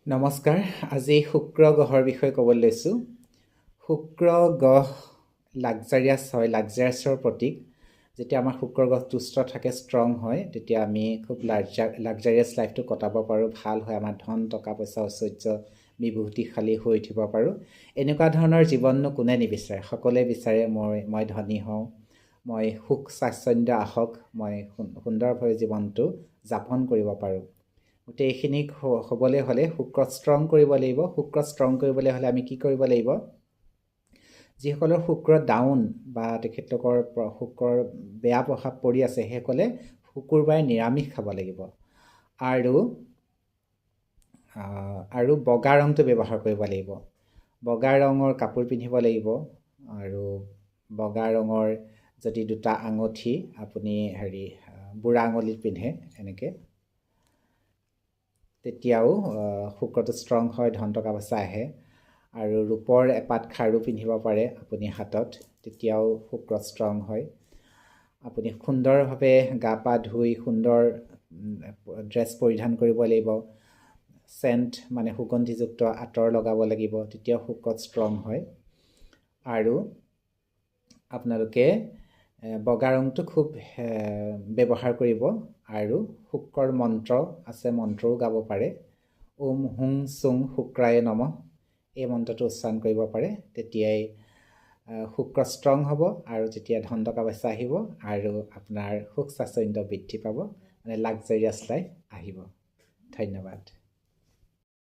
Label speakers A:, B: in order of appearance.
A: নমস্কাৰ। আজি শুক্ৰ গ্ৰহৰ বিষয়ে ক'বলৈ লৈছোঁ। শুক্ৰ গ্ৰহ লাক্সাৰিয়াছ হয়, লাক্সাৰিয়াছৰ প্ৰতীক। যেতিয়া আমাৰ শুক্ৰ গ্ৰহ সুস্থ থাকে, ষ্ট্ৰং হয়, তেতিয়া আমি খুব লাক্সাৰিয়াছ লাইফটো কটাব পাৰোঁ। ভাল হয়, আমাৰ ধন টকা পইচা ঐশ্বৰ্য বিভূতিশালী হৈ উঠিব পাৰোঁ। এনেকুৱা ধৰণৰ জীৱননো কোনে নিবিচাৰে? সকলোৱে বিচাৰে মই ধনী হওঁ, মই সুখ স্বাচ্ছন্দ্য আহক, মই সুন্দৰভাৱে জীৱনটো যাপন কৰিব পাৰোঁ। গোটেইখিনি হ'বলৈ হ'লে শুক্ৰ ষ্ট্ৰং কৰিব লাগিব। শুক্ৰ ষ্ট্ৰং কৰিবলৈ হ'লে আমি কি কৰিব লাগিব? যিসকলৰ শুক্ৰ ডাউন বা তেখেতলোকৰ শুক্ৰৰ বেয়া প্ৰভাৱ পৰি আছে, সেইসকলে শুকুৰবাৰে নিৰামিষ খাব লাগিব আৰু বগা ৰংটো ব্যৱহাৰ কৰিব লাগিব। বগা ৰঙৰ কাপোৰ পিন্ধিব লাগিব আৰু বগা ৰঙৰ যদি দুটা আঙুঠি আপুনি বুঢ়া আঙুলিত পিন্ধে, এনেকৈ তেতিয়াও শুক্ৰটো ষ্ট্ৰং হয়, ধন টকা পইচা আহে। আৰু ৰূপৰ এপাত খাৰু পিন্ধিব পাৰে আপুনি হাতত, তেতিয়াও শুক্ৰ ষ্ট্ৰং হয়। আপুনি সুন্দৰভাৱে গা পা ধুই সুন্দৰ ড্ৰেছ পৰিধান কৰিব লাগিব। চেণ্ট মানে সুগন্ধিযুক্ত আঁতৰ লগাব লাগিব, তেতিয়াও শুক্ৰ ষ্ট্ৰং হয়। আৰু আপোনালোকে বগা ৰংটো খুব ব্যৱহাৰ কৰিব। আৰু শুক্ৰৰ মন্ত্ৰ আছে, মন্ত্ৰও গাব পাৰে। ওম হুং চুং শুক্ৰায়ে নমঃ, এই মন্ত্ৰটো উচ্চাৰণ কৰিব পাৰে। তেতিয়াই শুক্ৰ ষ্ট্ৰং হ'ব আৰু যেতিয়া ধন টকা পইচা আহিব আৰু আপোনাৰ সুখ স্বাচ্ছন্দ্য বৃদ্ধি পাব, মানে লাক্সাৰিয়াছ লাইফ আহিব। ধন্যবাদ।